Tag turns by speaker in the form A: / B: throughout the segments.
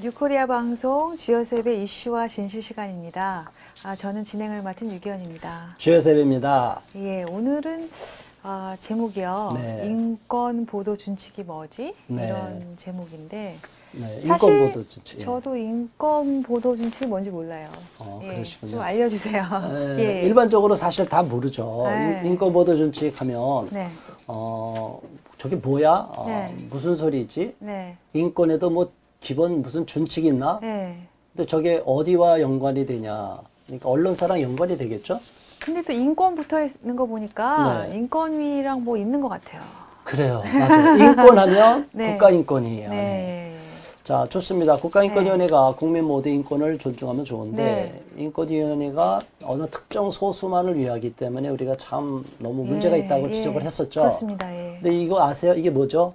A: 뉴코리아 방송 주요세배 이슈와 진실 시간입니다. 저는 진행을 맡은 유기현입니다.
B: 주요세배입니다.
A: 예, 오늘은 제목이요.
B: 네.
A: 인권 보도 준칙이 뭐지?
B: 네.
A: 이런 제목인데
B: 네,
A: 사실
B: 인권 보도 준칙.
A: 저도 인권 보도 준칙이 뭔지 몰라요. 예,
B: 그러시군요.
A: 좀 알려주세요. 예.
B: 일반적으로 사실 다 모르죠.
A: 네.
B: 인권 보도 준칙 하면
A: 네.
B: 저게 뭐야?
A: 네.
B: 무슨 소리지?
A: 네.
B: 인권에도 뭐 기본 무슨 준칙이 있나?
A: 네.
B: 근데 저게 어디와 연관이 되냐? 그러니까 언론사랑 연관이 되겠죠?
A: 근데 또 인권 붙어 있는 거 보니까
B: 네.
A: 인권위랑 뭐 있는 것 같아요.
B: 그래요. 맞아요. 인권하면
A: 네.
B: 국가인권위예요.
A: 네.
B: 네. 자, 좋습니다. 국가인권위원회가 국민 모두의 인권을 존중하면 좋은데 인권위원회가 어느 특정 소수만을 위하기 때문에 우리가 참 너무 문제가 있다고 지적을 했었죠.
A: 그렇습니다. 예.
B: 근데 이거 아세요? 이게 뭐죠?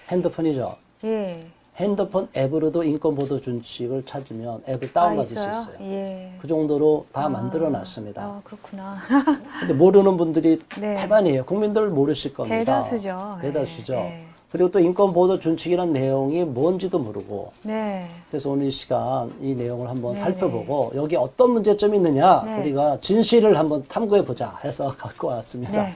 B: 핸드폰이죠.
A: 예.
B: 핸드폰 앱으로도 인권보도 준칙을 찾으면 앱을 다운받을 수 있어요.
A: 예.
B: 그 정도로 다 만들어 놨습니다.
A: 그렇구나.
B: 근데 모르는 분들이
A: 네.
B: 태반이에요. 국민들 모르실 겁니다.
A: 대다수죠.
B: 대다수죠.
A: 예.
B: 그리고 또 인권보도 준칙이라는 내용이 뭔지도 모르고.
A: 네.
B: 그래서 오늘 이 시간 이 내용을 한번
A: 네.
B: 살펴보고 여기 어떤 문제점이 있느냐
A: 네.
B: 우리가 진실을 한번 탐구해보자 해서 갖고 왔습니다.
A: 네.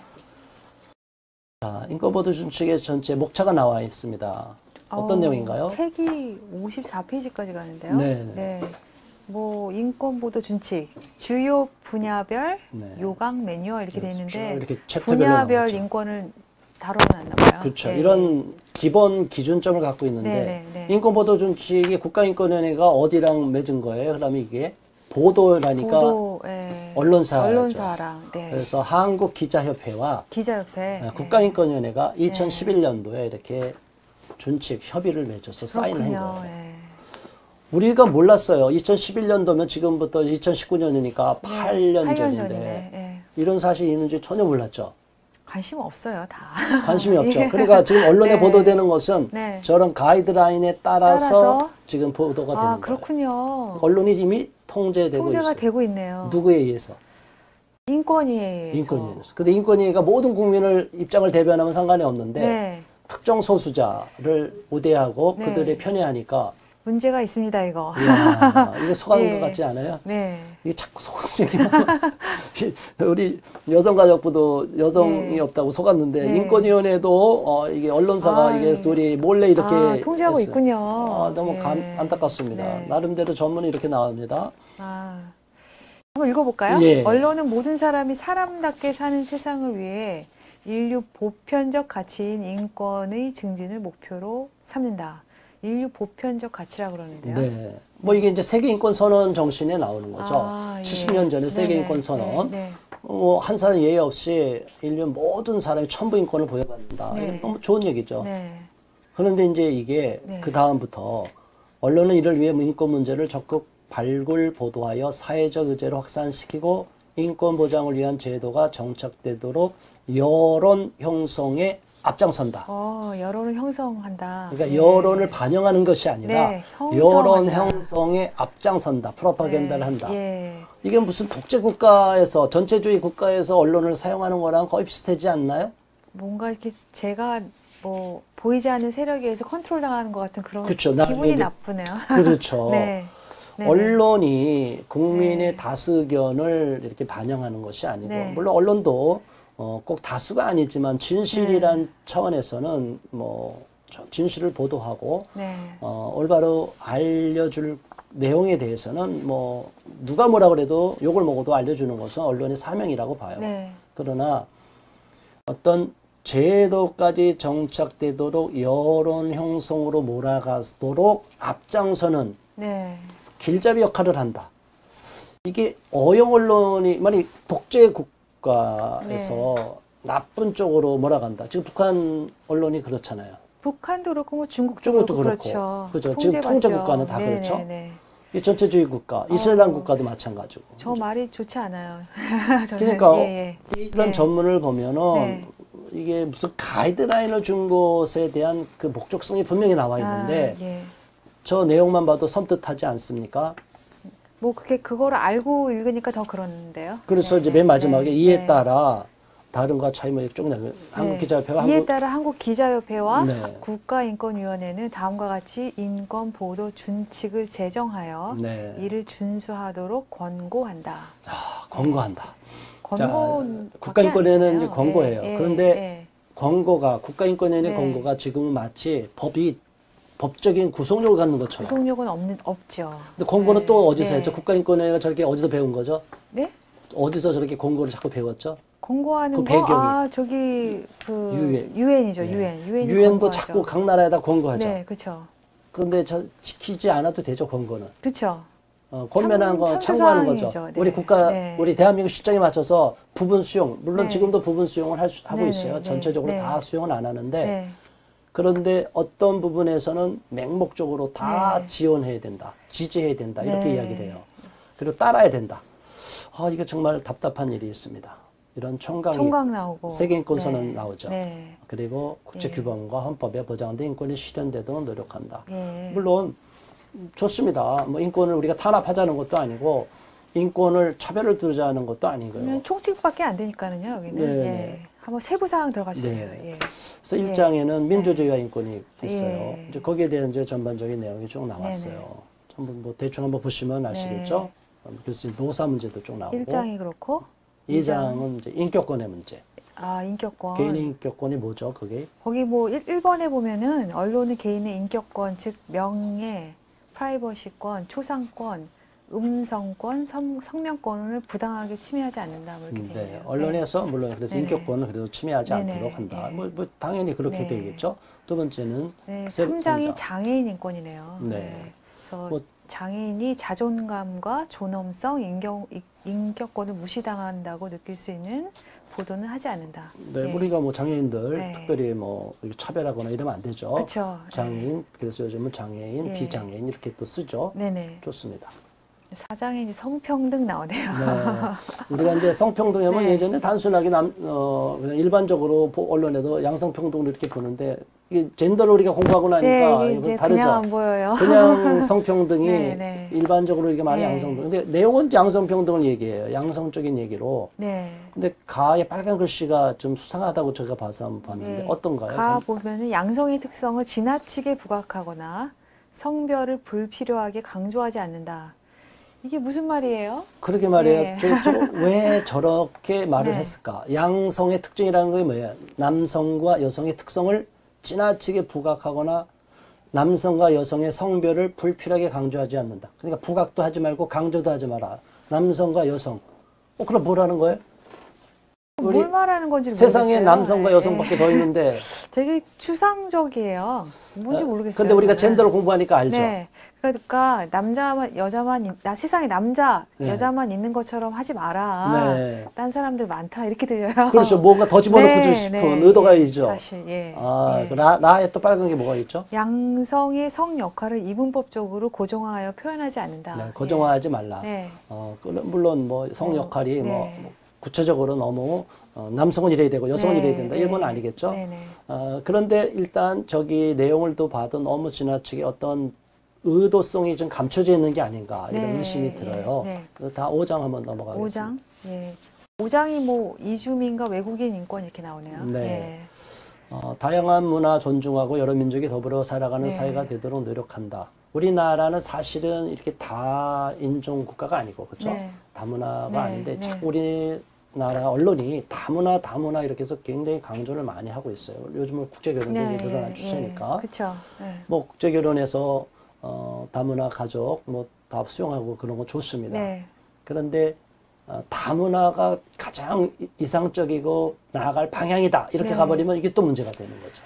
B: 자, 인권보도 준칙의 전체 목차가 나와 있습니다. 어떤 내용인가요?
A: 책이 54페이지까지 가는데요.
B: 네.
A: 뭐 인권보도 준칙, 주요 분야별
B: 네.
A: 요강 매뉴얼 이렇게 돼
B: 쭉
A: 있는데
B: 이렇게 챕터별로
A: 분야별
B: 나오죠.
A: 인권을 다뤄놨나 봐요.
B: 그렇죠.
A: 네.
B: 이런 기본 기준점을 갖고 있는데
A: 네.
B: 인권보도 준칙이 국가인권위원회가 어디랑 맺은 거예요? 그러면 이게 보도라니까
A: 보도, 예.
B: 언론사죠.
A: 언론사랑. 네.
B: 그래서 한국기자협회와
A: 기자협회.
B: 국가인권위원회가 2011년도에 이렇게 준칙 협의를 맺어서 사인을 한 거예요.
A: 예.
B: 우리가 몰랐어요. 2011년도면 지금부터 2019년이니까 8년
A: 8년
B: 전인데
A: 전이네. 예.
B: 이런 사실이 있는지 전혀 몰랐죠.
A: 관심 없어요, 다.
B: 관심이 없죠. 그러니까 지금 언론에
A: 네.
B: 보도되는 것은
A: 네.
B: 저런 가이드라인에 따라서 지금 보도가 되는 거예요.
A: 그렇군요.
B: 언론이 이미 통제되고
A: 통제가
B: 있어요.
A: 되고 있네요.
B: 누구에 의해서?
A: 인권위에 의해서.
B: 인권위에서. 근데 인권위가 모든 국민을 입장을 대변하면 상관이 없는데
A: 네.
B: 특정 소수자를 우대하고
A: 네.
B: 그들의 편애하니까
A: 문제가 있습니다, 이거.
B: 이야, 이게 속아는
A: 예.
B: 것 같지 않아요?
A: 네.
B: 이게 자꾸 속지면 우리 여성가족부도 여성이
A: 네.
B: 없다고 속았는데
A: 네.
B: 인권위원회도 이게 언론사가 이게 둘이 몰래 이렇게
A: 통제하고
B: 했어요.
A: 있군요.
B: 너무
A: 예.
B: 안타깝습니다.
A: 네.
B: 나름대로 전문이 이렇게 나옵니다.
A: 한번 읽어볼까요?
B: 예.
A: 언론은 모든 사람이 사람답게 사는 세상을 위해 인류 보편적 가치인 인권의 증진을 목표로 삼는다. 인류 보편적 가치라 그러는데요.
B: 네. 뭐 이게 이제 세계인권선언 정신에 나오는 거죠.
A: 예.
B: 70년 전에 세계인권선언.
A: 네.
B: 한 사람 예외 없이 인류 모든 사람이 천부 인권을 보여받는다.
A: 네.
B: 이건 너무 좋은 얘기죠.
A: 네.
B: 그런데 이제 이게
A: 네.
B: 그 다음부터 언론은 이를 위해 인권 문제를 적극 발굴 보도하여 사회적 의제로 확산시키고 인권 보장을 위한 제도가 정착되도록 여론 형성에 앞장선다.
A: 여론을 형성한다.
B: 그러니까
A: 네.
B: 여론을 반영하는 것이 아니라
A: 네,
B: 여론
A: 형성한다.
B: 형성에 앞장선다. 프로파간다를 한다.
A: 예.
B: 이게 무슨 독재 국가에서 전체주의 국가에서 언론을 사용하는 거랑 거의 비슷하지 않나요?
A: 뭔가 이렇게 제가 뭐 보이지 않는 세력에 의해서 컨트롤 당하는 것 같은 그런
B: 그렇죠.
A: 기분이 나쁘네요.
B: 그렇죠.
A: 네.
B: 언론이 국민의
A: 네.
B: 다수 의견을 이렇게 반영하는 것이 아니고
A: 네.
B: 물론 언론도 꼭 다수가 아니지만 진실이란 차원에서는 뭐 진실을 보도하고
A: 네.
B: 올바로 알려줄 내용에 대해서는 뭐 누가 뭐라 그래도 욕을 먹어도 알려주는 것은 언론의 사명이라고 봐요.
A: 네.
B: 그러나 어떤 제도까지 정착되도록 여론 형성으로 몰아가도록 앞장서는
A: 네.
B: 길잡이 역할을 한다. 이게 어용 언론이 만약 독재 국가에서 나쁜 쪽으로 몰아간다. 지금 북한 언론이 그렇잖아요.
A: 북한도 그렇고 뭐 중국도
B: 그렇고.
A: 그렇죠.
B: 그죠. 지금 통제 국가는 다 그렇죠.
A: 네네네.
B: 이 전체주의 국가, 이슬람 국가도 마찬가지고.
A: 저 말이 좋지 않아요. 저는,
B: 그러니까 이런
A: 네.
B: 전문을 보면은
A: 네.
B: 이게 무슨 가이드라인을 준 것에 대한 그 목적성이 분명히 나와 있는데
A: 예.
B: 저 내용만 봐도 섬뜩하지 않습니까?
A: 뭐 그거를 알고 읽으니까 더 그런데요.
B: 그래서
A: 네,
B: 이제 맨 마지막에
A: 네,
B: 이에
A: 네.
B: 따라 다른과 차이 뭐쭉 나면 한국
A: 네.
B: 기자협회와
A: 이에
B: 한국
A: 따라 한국 기자협회와
B: 네.
A: 국가인권위원회는 다음과 같이 인권 보도 준칙을 제정하여
B: 네.
A: 이를 준수하도록 권고한다.
B: 권고한다.
A: 권고
B: 국가인권위원회는 이제 권고해요. 그런데
A: 예.
B: 권고가 국가인권위원회
A: 네.
B: 권고가 지금은 마치 법적인 구속력을 갖는 것처럼.
A: 구속력은 없죠.
B: 근데 권고는
A: 네.
B: 또 어디서
A: 네.
B: 했죠? 국가인권위원회가 저렇게 어디서 배운 거죠?
A: 네?
B: 어디서 저렇게 권고를 자꾸 배웠죠?
A: 권고하는
B: 그
A: 거?
B: 배경이.
A: 아, 저기
B: UN.
A: 유엔이죠.
B: 네.
A: 유엔이
B: 유엔도
A: 권고하죠.
B: 자꾸 각 나라에다 권고하죠.
A: 네, 그렇죠.
B: 그런데 지키지 않아도 되죠, 권고는.
A: 그렇죠.
B: 권면한 거 참고하는 거죠.
A: 참조사항이죠.
B: 우리
A: 네.
B: 우리 대한민국 실정에 맞춰서 부분 수용, 물론
A: 네.
B: 지금도 부분 수용을 하고
A: 네,
B: 있어요.
A: 네,
B: 전체적으로
A: 네.
B: 다 수용은 안 하는데,
A: 네.
B: 그런데 어떤 부분에서는 맹목적으로 다
A: 네.
B: 지원해야 된다, 지지해야 된다, 이렇게
A: 네.
B: 이야기를 해요. 그리고 따라야 된다. 이게 정말 답답한 일이 있습니다. 이런
A: 총각 나오고
B: 세계인권선언
A: 네.
B: 나오죠.
A: 네.
B: 그리고 국제규범과 헌법에 보장된 인권이 실현되도록 노력한다.
A: 예.
B: 물론 좋습니다. 뭐 인권을 우리가 탄압하자는 것도 아니고 인권을 차별을 두자는 것도 아니고요.
A: 그러면 총칙밖에 안 되니까는요. 여기는
B: 네,
A: 예.
B: 네.
A: 한번 세부 사항 들어가 주세요.
B: 네.
A: 예.
B: 그래서 1장에는 민주주의와 인권이 있어요.
A: 예.
B: 이제 거기에 대한 이제 전반적인 내용이 쭉 나왔어요.
A: 네네.
B: 한번 뭐 대충 한번 보시면 아시겠죠? 그래서 노사 문제도 쭉 나오고.
A: 1장이 그렇고
B: 2장은 이제 인격권의 문제.
A: 인격권.
B: 개인의 인격권이 뭐죠? 그게?
A: 거기 뭐 1번에 보면은 언론은 개인의 인격권, 즉 명예, 프라이버시권, 초상권, 음성권, 성명권을 부당하게 침해하지 않는다. 뭐 이렇게 되어
B: 네,
A: 있네요.
B: 언론에서 물론 그래서
A: 네네.
B: 인격권을 그래도 침해하지
A: 네네.
B: 않도록 한다.
A: 네.
B: 뭐 당연히 그렇게
A: 네.
B: 되겠죠. 두 번째는
A: 네,
B: 삼
A: 3장이
B: 장.
A: 장애인 인권이네요.
B: 네.
A: 그래서
B: 뭐-
A: 장애인이 자존감과 존엄성, 인격권을 무시당한다고 느낄 수 있는 보도는 하지 않는다.
B: 네,
A: 예.
B: 우리가 뭐 장애인들
A: 네.
B: 특별히 뭐 차별하거나 이러면 안 되죠.
A: 그쵸.
B: 장애인, 그래서 요즘은 장애인,
A: 예.
B: 비장애인 이렇게 또 쓰죠.
A: 네네.
B: 좋습니다.
A: 4장에 이제 성평등 나오네요.
B: 네. 우리가 이제 성평등하면
A: 네.
B: 예전에 단순하게 그냥 일반적으로 언론에도 양성평등을 이렇게 보는데 이게 젠더를 우리가 공부하고 나니까
A: 네,
B: 이거
A: 이제
B: 다르죠.
A: 그냥 안 보여요.
B: 그냥 성평등이
A: 네, 네.
B: 일반적으로 이렇게 많이
A: 네.
B: 양성평등. 근데 내용은 양성평등을 얘기해요. 양성적인 얘기로.
A: 네.
B: 근데 가에 빨간 글씨가 좀 수상하다고 제가 봐서 한번 봤는데
A: 네.
B: 어떤가요?
A: 가 보면은 양성의 특성을 지나치게 부각하거나 성별을 불필요하게 강조하지 않는다. 이게 무슨 말이에요?
B: 그러게 말이에요.
A: 네.
B: 왜 저렇게 말을
A: 네.
B: 했을까? 양성의 특징이라는 게 뭐예요? 남성과 여성의 특성을 지나치게 부각하거나 남성과 여성의 성별을 불필요하게 강조하지 않는다. 그러니까 부각도 하지 말고 강조도 하지 마라. 남성과 여성. 그럼 뭐라는 거예요? 우리
A: 뭘 말하는 건지
B: 세상에
A: 모르겠어요.
B: 남성과
A: 네.
B: 여성밖에 더 있는데.
A: 되게 추상적이에요. 뭔지 모르겠어요.
B: 근데 우리가
A: 그거는.
B: 젠더를 공부하니까 알죠.
A: 네. 그러니까 남자만 여자만 세상에 남자
B: 네.
A: 여자만 있는 것처럼 하지 마라.
B: 네.
A: 딴 사람들 많다 이렇게 들려요.
B: 그렇죠. 뭔가 더 집어넣고
A: 네,
B: 주고 싶은
A: 네,
B: 의도가
A: 예,
B: 있죠.
A: 사실 예. 예.
B: 그 라에 또 빨간 게 뭐가 있죠?
A: 양성의 성 역할을 이분법적으로 고정하여 표현하지 않는다.
B: 네, 고정화하지 말라.
A: 네.
B: 물론 뭐 성 역할이
A: 네.
B: 뭐 구체적으로 너무 남성은 이래야 되고 여성은
A: 네,
B: 이래야 된다. 이건
A: 네.
B: 아니겠죠.
A: 네, 네.
B: 그런데 일단 저기 내용을 또 봐도 너무 지나치게 어떤 의도성이 좀 감춰져 있는 게 아닌가 이런
A: 네,
B: 의심이 들어요.
A: 네.
B: 그래서 다 5장 한번 넘어가겠습니다.
A: 5장. 예. 5장이 뭐 이주민과 외국인 인권 이렇게 나오네요.
B: 네. 다양한 문화 존중하고 여러 민족이 더불어 살아가는
A: 네.
B: 사회가 되도록 노력한다. 우리나라는 사실은 이렇게 다 인종 국가가 아니고 그렇죠?
A: 네.
B: 다문화가
A: 네,
B: 아닌데
A: 네.
B: 자꾸 우리나라 언론이 다문화 이렇게 해서 굉장히 강조를 많이 하고 있어요. 요즘은 국제결혼도 이제 늘어난 추세니까.
A: 그렇죠. 네.
B: 뭐 국제결혼에서 다문화 가족 뭐 다 수용하고 그런 거 좋습니다.
A: 네.
B: 그런데 다문화가 가장 이상적이고 나아갈 방향이다 이렇게
A: 네.
B: 가버리면 이게 또 문제가 되는 거죠.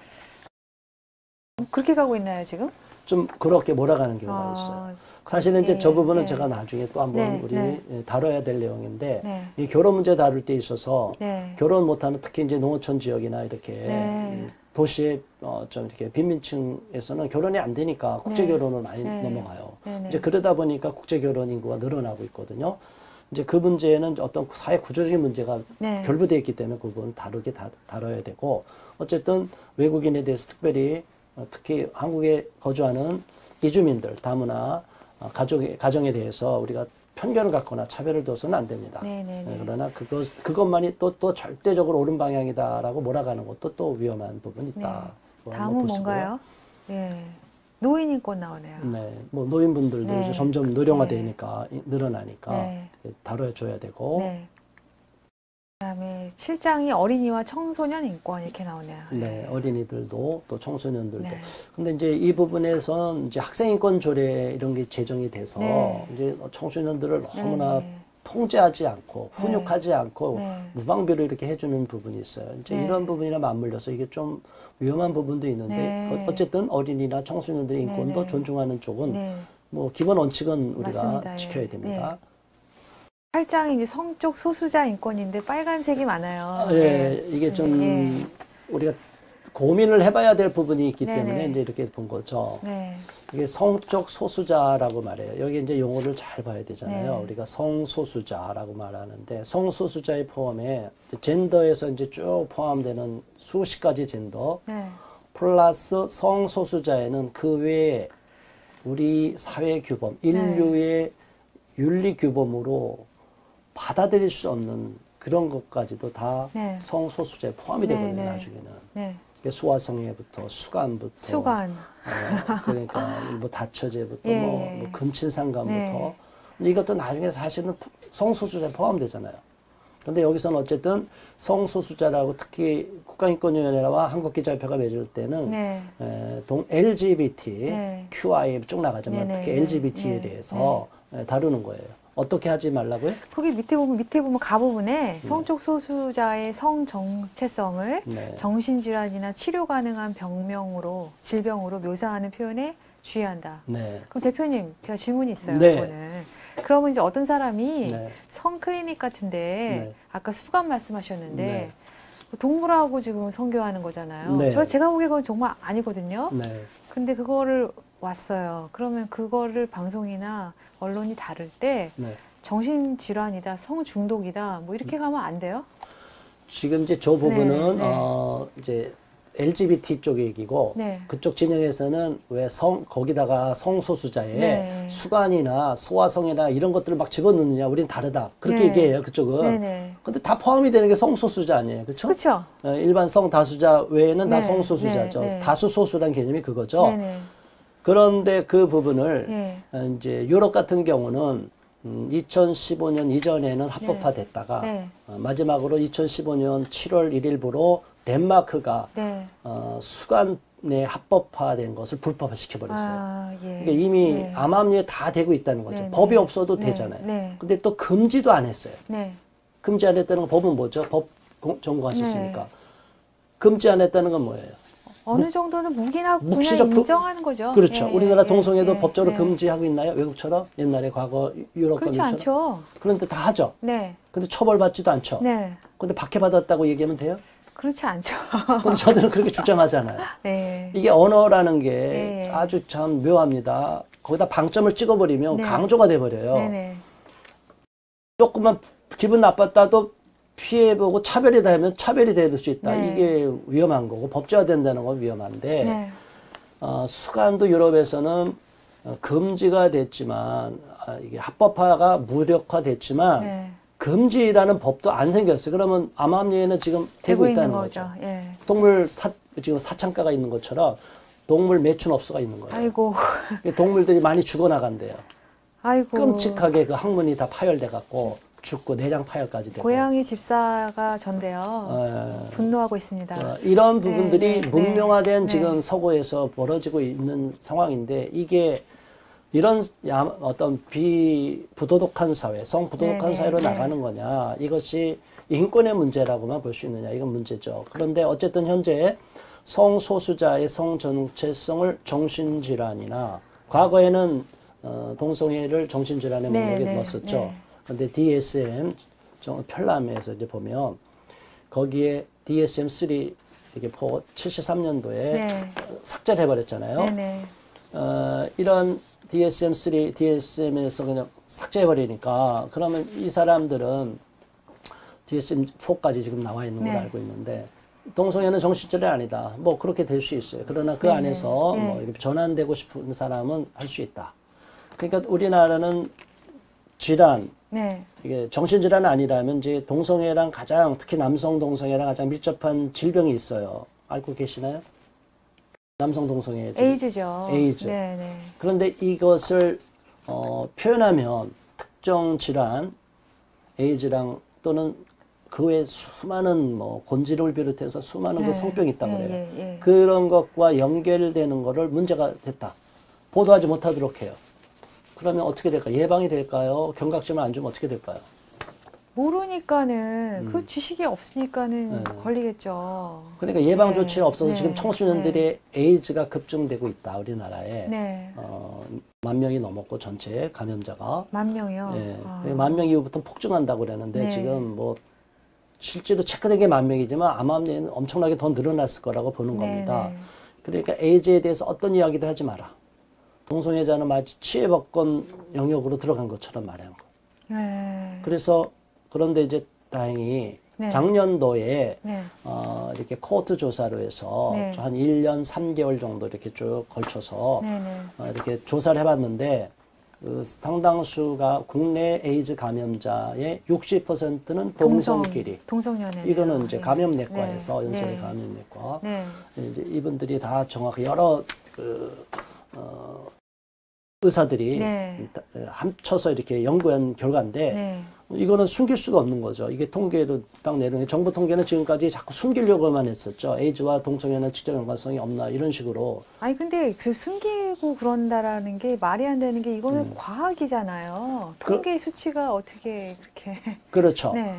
A: 그렇게 가고 있나요 지금?
B: 좀 그렇게 몰아가는 경우가 있어요. 사실은 이제 저 부분은 제가 나중에 또 한번
A: 네,
B: 우리
A: 네.
B: 다뤄야 될 내용인데
A: 네.
B: 이 결혼 문제 다룰 때 있어서
A: 네.
B: 결혼 못하는 특히 이제 농어촌 지역이나 이렇게
A: 네.
B: 도시의 좀 이렇게 빈민층에서는 결혼이 안 되니까 국제 결혼을 많이
A: 네.
B: 넘어가요.
A: 네, 네.
B: 이제 그러다 보니까 국제 결혼 인구가 늘어나고 있거든요. 이제 그 문제는 어떤 사회 구조적인 문제가
A: 네.
B: 결부되어 있기 때문에 그 부분 다르게 다뤄야 되고 어쨌든 외국인에 대해서 특별히 특히 한국에 거주하는 이주민들 다문화 가정에 대해서 우리가 편견을 갖거나 차별을 둬서는 안 됩니다.
A: 네네네.
B: 그러나 그것만이 또 절대적으로 옳은 방향이다라고 몰아가는 것도 또 위험한 부분이 있다.
A: 다음은 뭔가요? 네. 노인 인권 나오네요.
B: 네, 뭐 노인분들도
A: 네.
B: 이제 점점 노령화되니까 늘어나니까
A: 네.
B: 다뤄줘야 되고.
A: 네. 그다음에 7장이 어린이와 청소년 인권 이렇게 나오네요.
B: 네, 어린이들도 또 청소년들도.
A: 네.
B: 근데 이제 이 부분에서는 이제 학생인권 조례 이런 게 제정이 돼서
A: 네.
B: 이제 청소년들을 너무나
A: 네.
B: 통제하지 않고 훈육하지 않고
A: 네.
B: 무방비로 이렇게 해주는 부분이 있어요. 이제
A: 네.
B: 이런 부분이랑 맞물려서 이게 좀 위험한 부분도 있는데
A: 네.
B: 어쨌든 어린이나 청소년들의 인권도
A: 네.
B: 존중하는 쪽은
A: 네.
B: 뭐 기본 원칙은 우리가
A: 맞습니다.
B: 지켜야
A: 예.
B: 됩니다.
A: 8장이 이제 성적 소수자 인권인데 빨간색이 많아요.
B: 예, 이게 좀
A: 예.
B: 우리가 고민을 해봐야 될 부분이 있기
A: 네네.
B: 때문에 이제 이렇게 본 거죠.
A: 네.
B: 이게 성적 소수자라고 말해요. 여기 이제 용어를 잘 봐야 되잖아요.
A: 네.
B: 우리가 성소수자라고 말하는데 성소수자의 포함에 젠더에서 이제 쭉 포함되는 수십 가지 젠더
A: 네.
B: 플러스 성소수자에는 그 외에 우리 사회 규범, 인류의 윤리 규범으로 받아들일 수 없는 그런 것까지도 다
A: 네.
B: 성소수자에 포함이 되거든요.
A: 네, 네.
B: 나중에는.
A: 네.
B: 소아성애부터 수간부터
A: 수간.
B: 그러니까 뭐 다처제부터
A: 예.
B: 뭐 근친상간부터
A: 네.
B: 근데 이것도 나중에 사실은 성소수자에 포함되잖아요. 근데 여기서는 어쨌든 성소수자라고 특히 국가인권위원회와 한국기자협회가 맺을 때는
A: 네.
B: LGBT,
A: 네.
B: QI 쭉 나가지만
A: 네, 네,
B: 특히
A: 네.
B: LGBT에
A: 네.
B: 대해서 다루는 거예요. 어떻게 하지 말라고요?
A: 거기 밑에 보면 가부분에 성적 소수자의 성 정체성을
B: 네.
A: 정신질환이나 치료 가능한 질병으로 묘사하는 표현에 주의한다.
B: 네.
A: 그럼 대표님, 제가 질문이 있어요.
B: 네.
A: 이거는. 그러면 이제 어떤 사람이
B: 네.
A: 성 클리닉 같은데
B: 네.
A: 아까 수간 말씀하셨는데
B: 네.
A: 동물하고 지금 성교하는 거잖아요.
B: 네.
A: 제가 보기에 그건 정말 아니거든요.
B: 네.
A: 근데 그거를 왔어요. 그러면 그거를 방송이나 언론이 다룰 때
B: 네.
A: 정신질환이다, 성중독이다, 뭐 이렇게 가면 안 돼요?
B: 지금 이제 저 부분은
A: 네, 네.
B: 이제 LGBT 쪽 얘기고
A: 네.
B: 그쪽 진영에서는 왜 거기다가 성소수자에
A: 네.
B: 수간이나 소아성애나 이런 것들을 막 집어넣느냐 우린 다르다 그렇게
A: 네.
B: 얘기해요 그쪽은.
A: 네네.
B: 근데 다 포함이 되는 게 성소수자 아니에요, 그렇죠?
A: 그렇죠.
B: 일반 성다수자 외에는 다
A: 네.
B: 성소수자죠.
A: 네. 네.
B: 다수소수란 개념이 그거죠.
A: 네네.
B: 그런데 그 부분을
A: 네.
B: 이제 유럽 같은 경우는 2015년 이전에는 합법화됐다가
A: 네.
B: 마지막으로 2015년 7월 1일부로 덴마크가
A: 네.
B: 수간에 합법화된 것을 불법화 시켜버렸어요.
A: 아, 예.
B: 그러니까 이미
A: 네.
B: 암암리에 다 되고 있다는 거죠.
A: 네,
B: 법이
A: 네.
B: 없어도
A: 네,
B: 되잖아요.
A: 네.
B: 근데 또 금지도 안 했어요.
A: 네.
B: 금지 안 했다는 건 법은 뭐죠? 법 전공하셨으니까.
A: 네.
B: 금지 안 했다는 건 뭐예요?
A: 어느 정도는 묵인하고 그냥
B: 묵시적
A: 인정하는 거죠.
B: 그렇죠.
A: 예,
B: 우리나라
A: 예,
B: 동성애도
A: 예,
B: 법적으로
A: 예.
B: 금지하고 있나요? 외국처럼? 옛날에 과거 유럽
A: 그렇지
B: 법률처럼?
A: 않죠.
B: 그런데 다 하죠.
A: 네.
B: 근데 처벌받지도 않죠.
A: 네.
B: 근데 박해받았다고 얘기하면 돼요?
A: 그렇지 않죠.
B: 근데 저들은 그렇게 주장하잖아요.
A: 네.
B: 이게 언어라는 게
A: 네.
B: 아주 참 묘합니다. 거기다 방점을 찍어버리면
A: 네.
B: 강조가 돼버려요.
A: 네네.
B: 조금만 기분 나빴다도 피해보고 차별이 되면 차별이 될 수 있다.
A: 네.
B: 이게 위험한 거고 법제화된다는 건 위험한데
A: 네.
B: 수간도 유럽에서는 금지가 됐지만 이게 합법화가 무력화됐지만
A: 네.
B: 금지라는 법도 안 생겼어요. 그러면 암암리에는 지금 되고 있다는 거죠.
A: 예.
B: 동물 지금 사창가가 있는 것처럼 동물 매춘업소가 있는 거예요.
A: 아이고.
B: 동물들이 많이 죽어나간대요.
A: 아이고.
B: 끔찍하게 그 항문이 다 파열돼 갖고 죽고 내장 파열까지 되고.
A: 고양이 집사가 전데요. 분노하고 있습니다.
B: 이런 부분들이
A: 네,
B: 문명화된
A: 네.
B: 지금 서구에서 벌어지고 있는 상황인데 이게 이런 어떤 부도덕한 사회, 성부도덕한
A: 네,
B: 사회로
A: 네.
B: 나가는 거냐, 이것이 인권의 문제라고만 볼 수 있느냐, 이건 문제죠. 그런데 어쨌든 현재 성소수자의 성정체성을 정신질환이나 과거에는 동성애를 정신질환의
A: 네,
B: 목록에
A: 네,
B: 넣었었죠.
A: 네.
B: 근데 DSM 편람에서 이제 보면 거기에 DSM-3 이게 73년도에
A: 네.
B: 삭제를 해버렸잖아요.
A: 네네.
B: 이런 DSM-3, DSM에서 그냥 삭제해버리니까 그러면 이 사람들은 DSM-4까지 지금 나와 있는 걸
A: 네.
B: 알고 있는데 동성애는 정신질환이 아니다. 뭐 그렇게 될 수 있어요. 그러나 그
A: 네,
B: 안에서
A: 네.
B: 뭐 이렇게 전환되고 싶은 사람은 할 수 있다. 그러니까 우리나라는 질환,
A: 네.
B: 이게 정신질환 아니라면 이제 동성애랑 가장, 특히 남성 동성애랑 가장 밀접한 질병이 있어요. 알고 계시나요? 남성 동성애 질병.
A: 에이즈죠.
B: 에이즈.
A: 네, 네.
B: 그런데 이것을 표현하면 특정 질환, 에이즈랑 또는 그 외에 수많은 뭐 곤지를 비롯해서 수많은 그 성병이 있다고
A: 예,
B: 그래요.
A: 예, 예.
B: 그런 것과 연결되는 거를 문제가 됐다. 보도하지 못하도록 해요. 그러면 어떻게 될까요? 예방이 될까요? 경각심을 안 주면 어떻게 될까요?
A: 모르니까는 그 지식이 없으니까는
B: 네.
A: 걸리겠죠.
B: 그러니까 예방
A: 네,
B: 조치가 없어서
A: 네,
B: 지금 청소년들의 에이즈가 급증되고 있다. 우리나라에.
A: 네.
B: 10,000명이 넘었고 전체 감염자가.
A: 10,000명이요?
B: 예.
A: 아.
B: 10,000명 이후부터 폭증한다고 그러는데
A: 네.
B: 지금 뭐 실제로 체크된 게 10,000명이지만 아마 엄청나게 더 늘어났을 거라고 보는
A: 네,
B: 겁니다.
A: 네.
B: 그러니까 에이즈에 대해서 어떤 이야기도 하지 마라. 동성애자는 마치 치해법권 영역으로 들어간 것처럼 말하는 거.
A: 네.
B: 그래서 그런데 이제 다행히
A: 네.
B: 작년도에
A: 네.
B: 이렇게 코호트 조사로 해서
A: 네.
B: 한 1년 3개월 정도 이렇게 쭉 걸쳐서
A: 네, 네.
B: 이렇게 조사를 해봤는데 그 상당수가 국내 에이즈 감염자의 60%는 동성끼리.
A: 동성연애.
B: 이거는 이제
A: 네.
B: 감염내과에서
A: 네.
B: 연세대
A: 네.
B: 감염내과
A: 네.
B: 이제 이분들이 다 정확히 여러 의사들이
A: 네.
B: 합쳐서 이렇게 연구한 결과인데
A: 네.
B: 이거는 숨길 수가 없는 거죠. 이게 통계로 딱 내려오는 정부 통계는 지금까지 자꾸 숨기려고만 했었죠. 에이즈와 동성애는 직접 연관성이 없나 이런 식으로.
A: 아니 근데 그 숨기고 그런다라는 게 말이 안 되는 게 이거는 과학이잖아요. 통계 수치가 어떻게 그렇게.
B: 그렇죠.
A: 네.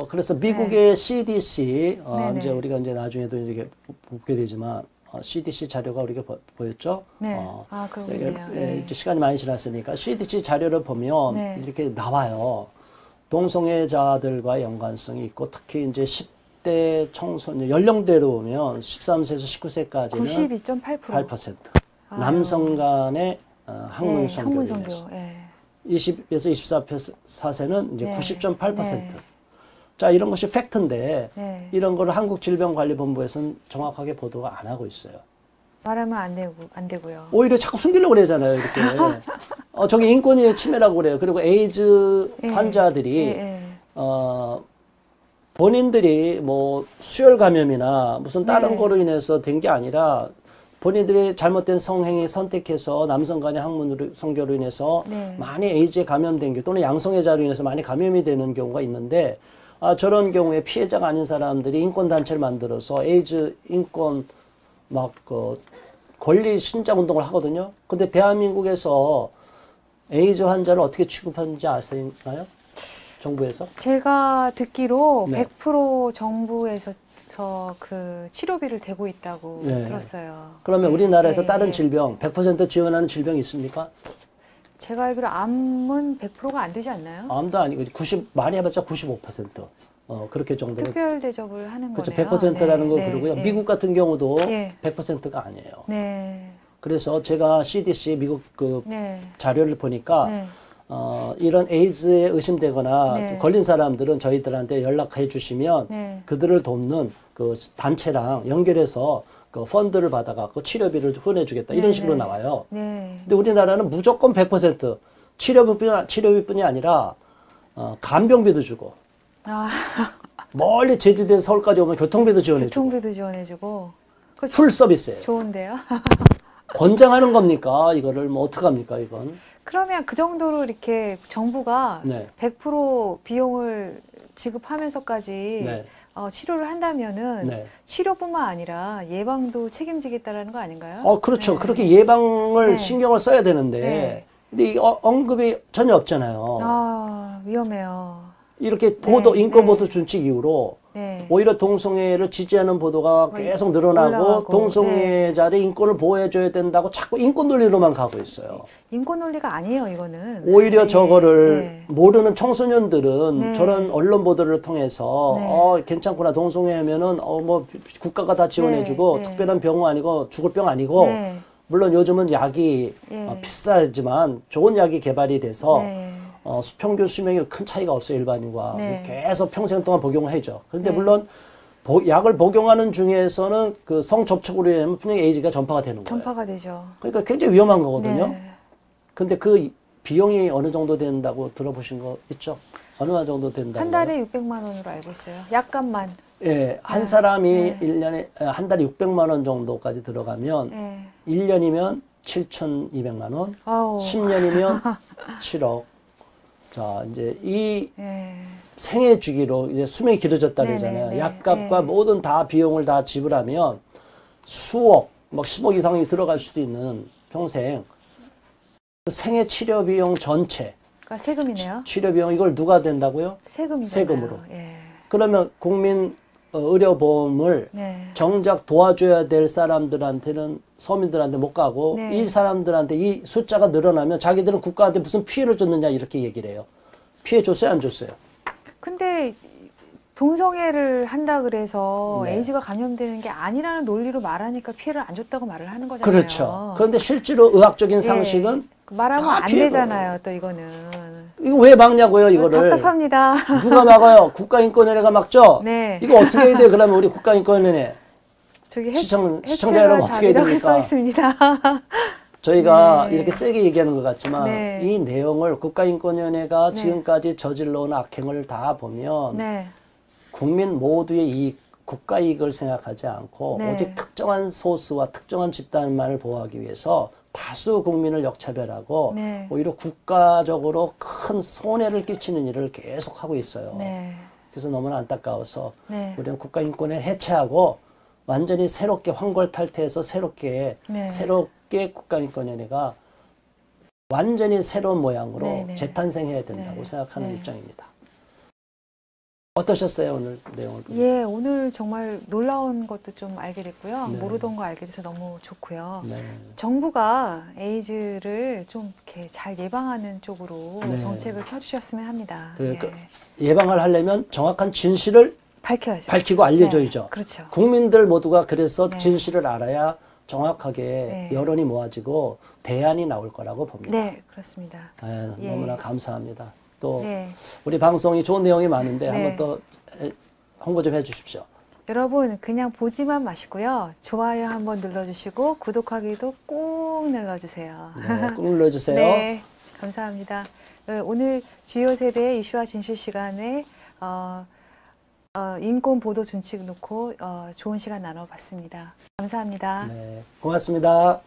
B: 그래서 미국의 CDC,
A: 네네.
B: 이제 우리가 이제 나중에도 이렇게 보게 되지만, CDC 자료가 우리가 보였죠?
A: 네. 아, 그러네요. 네.
B: 이제 시간이 많이 지났으니까 CDC 자료를 보면
A: 네.
B: 이렇게 나와요. 동성애자들과 연관성이 있고, 특히 이제 10대 청소년, 연령대로 보면 13세에서 19세까지는
A: 92.8%.
B: 8%.
A: 아유.
B: 남성 간의 학문
A: 네,
B: 성교로
A: 학문
B: 인해서.
A: 성교. 네.
B: 20에서 24세는 이제
A: 네.
B: 90.8%.
A: 네.
B: 자, 이런 것이 팩트인데,
A: 네.
B: 이런 거를 한국질병관리본부에서는 정확하게 보도가 안 하고 있어요.
A: 말하면 안 되고요.
B: 오히려 자꾸 숨기려고 그러잖아요, 이렇게. 저게 인권의 침해라고 그래요. 그리고 에이즈
A: 네.
B: 환자들이,
A: 네.
B: 본인들이 뭐 수혈 감염이나 무슨 다른
A: 네.
B: 거로 인해서 된 게 아니라 본인들이 잘못된 성행위 선택해서 남성 간의 학문 성교로 인해서
A: 네.
B: 많이 에이즈에 감염된 경우 또는 양성애자로 인해서 많이 감염이 되는 경우가 있는데 저런 경우에 피해자가 아닌 사람들이 인권단체를 만들어서 에이즈 인권 권리 신장 운동을 하거든요. 근데 대한민국에서 에이즈 환자를 어떻게 취급하는지 아시나요? 정부에서?
A: 제가 듣기로
B: 네.
A: 100% 정부에서 그 치료비를 대고 있다고
B: 네.
A: 들었어요.
B: 그러면
A: 네.
B: 우리나라에서
A: 네.
B: 다른
A: 네.
B: 질병, 100% 지원하는 질병이 있습니까?
A: 제가 알기로 암은 100%가 안 되지 않나요?
B: 암도 아니고 많이 해봤자 95%. 그렇게 정도로.
A: 특별 대접을 하는
B: 그렇죠.
A: 거네요.
B: 100%라는 거
A: 네.
B: 그러고요.
A: 네.
B: 미국 같은 경우도
A: 네.
B: 100%가 아니에요.
A: 네.
B: 그래서 제가 CDC 미국 그
A: 네.
B: 자료를 보니까
A: 네.
B: 이런 에이즈에 의심되거나
A: 네.
B: 걸린 사람들은 저희들한테 연락해 주시면
A: 네.
B: 그들을 돕는 그 단체랑 연결해서 그 펀드를 받아갖고 치료비를 후원해주겠다 이런
A: 네,
B: 식으로
A: 네.
B: 나와요.
A: 네.
B: 근데 우리나라는 무조건 100% 치료비뿐이 아니라 간병비도 주고
A: 아,
B: 멀리 제주도에서 서울까지 오면 교통비도 지원해주고
A: 교통비도 지원해주고. 그거
B: 풀 서비스예요.
A: 좋은데요?
B: 권장하는 겁니까? 이거를 뭐 어떡합니까 이건?
A: 그러면 그 정도로 이렇게 정부가
B: 네.
A: 100% 비용을 지급하면서까지
B: 네.
A: 치료를 한다면은
B: 네.
A: 치료뿐만 아니라 예방도 책임지겠다라는 거 아닌가요?
B: 그렇죠.
A: 네.
B: 그렇게 예방을
A: 네.
B: 신경을 써야 되는데
A: 네.
B: 근데 이 언급이 전혀 없잖아요.
A: 아, 위험해요.
B: 이렇게
A: 네,
B: 인권
A: 네.
B: 보도 준칙 이후로
A: 네.
B: 오히려 동성애를 지지하는 보도가 계속 늘어나고
A: 올라가고,
B: 동성애자들의 인권을 보호해줘야 된다고 자꾸 인권 논리로만 가고 있어요.
A: 인권 논리가 아니에요, 이거는.
B: 오히려
A: 네.
B: 저거를
A: 네.
B: 모르는 청소년들은
A: 네.
B: 저런 언론 보도를 통해서
A: 네.
B: 괜찮구나 동성애면은 뭐 국가가 다 지원해주고
A: 네. 네.
B: 특별한 병 아니고 죽을 병 아니고
A: 네.
B: 물론 요즘은 약이
A: 네.
B: 비싸지만 좋은 약이 개발이 돼서
A: 네.
B: 평균 수명이 큰 차이가 없어요 일반인과
A: 네.
B: 계속 평생 동안 복용을 해죠. 그런데
A: 네.
B: 물론 약을 복용하는 중에서는 그 성접촉으로 인하면 분명히 에이즈가 전파가 되는 거예요.
A: 전파가 되죠.
B: 그러니까 굉장히 위험한 거거든요.
A: 네.
B: 근데 그 비용이 어느 정도 된다고 들어보신 거 있죠? 어느 정도 된다고?
A: 한 달에 600만 원으로 알고 있어요. 약간만.
B: 예, 한
A: 네.
B: 사람이
A: 네.
B: 1년에 한 달에 600만 원 정도까지 들어가면
A: 네.
B: 1년이면 7,200만 원,
A: 아우.
B: 10년이면 7억. 자, 이제 이
A: 네.
B: 생애 주기로 이제 수명이 길어졌다
A: 네네,
B: 그러잖아요.
A: 네,
B: 약값과
A: 네.
B: 모든 다 비용을 다 지불하면 수억, 막 10억 이상이 들어갈 수도 있는 평생 그 생애 치료 비용 전체,
A: 그러니까 세금이네요.
B: 치료 비용 이걸 누가 된다고요?
A: 세금이잖아요.
B: 세금으로.
A: 예.
B: 그러면 국민 의료보험을
A: 네.
B: 정작 도와줘야 될 사람들한테는 서민들한테 못 가고
A: 네.
B: 이 사람들한테 이 숫자가 늘어나면 자기들은 국가한테 무슨 피해를 줬느냐 이렇게 얘기를 해요. 피해 줬어요, 안 줬어요?
A: 근데 동성애를 한다 그래서
B: 네.
A: 에이즈가 감염되는 게 아니라는 논리로 말하니까 피해를 안 줬다고 말을 하는 거잖아요.
B: 그렇죠. 그런데 실제로 의학적인 상식은
A: 말하면
B: 다
A: 안
B: 피해가-
A: 되잖아요. 또 이거는.
B: 이거 왜 막냐고요, 이거를.
A: 답답합니다.
B: 누가 막아요? 국가인권위원회가 막죠?
A: 네.
B: 이거 어떻게 해야 돼요? 그러면 우리 국가인권위원회.
A: 저기
B: 시청자 여러분 어떻게 해야 됩니까?
A: 써 있습니다.
B: 저희가
A: 네.
B: 이렇게 세게 얘기하는 것 같지만
A: 네.
B: 이 내용을 국가인권위원회가
A: 네.
B: 지금까지 저질러온 악행을 다 보면
A: 네.
B: 국민 모두의 이익, 국가 이익을 생각하지 않고
A: 네.
B: 오직 특정한 소수와 특정한 집단만을 보호하기 위해서 다수 국민을 역차별하고
A: 네.
B: 오히려 국가적으로 큰 손해를 끼치는 일을 계속하고 있어요.
A: 네.
B: 그래서 너무나 안타까워서
A: 네.
B: 우리는 국가인권을 해체하고 완전히 새롭게 황골탈퇴해서 새롭게 국가인권위원회가 완전히 새로운 모양으로
A: 네, 네.
B: 재탄생해야 된다고
A: 네.
B: 생각하는
A: 네.
B: 입장입니다. 어떠셨어요, 오늘 내용을 보니까?
A: 예, 오늘 정말 놀라운 것도 좀 알게 됐고요.
B: 네.
A: 모르던 거 알게 돼서 너무 좋고요.
B: 네.
A: 정부가 에이즈를 좀 이렇게 잘 예방하는 쪽으로
B: 네.
A: 정책을 펴주셨으면 합니다.
B: 그래,
A: 예.
B: 예방을 하려면 정확한 진실을
A: 밝혀야죠.
B: 밝히고 알려줘야죠.
A: 네, 그렇죠.
B: 국민들 모두가 그래서
A: 네.
B: 진실을 알아야 정확하게
A: 네.
B: 여론이 모아지고 대안이 나올 거라고 봅니다.
A: 네, 그렇습니다.
B: 아유,
A: 예.
B: 너무나 감사합니다. 또
A: 네.
B: 우리 방송이 좋은 내용이 많은데
A: 네.
B: 한번 또 홍보 좀 해주십시오.
A: 여러분 그냥 보지만 마시고요. 좋아요 한번 눌러주시고 구독하기도 꼭 눌러주세요.
B: 네, 꼭 눌러주세요.
A: 네, 감사합니다. 오늘 주요 세대 이슈와 진실 시간에 인권 보도 준칙 놓고 좋은 시간 나눠봤습니다. 감사합니다.
B: 네, 고맙습니다.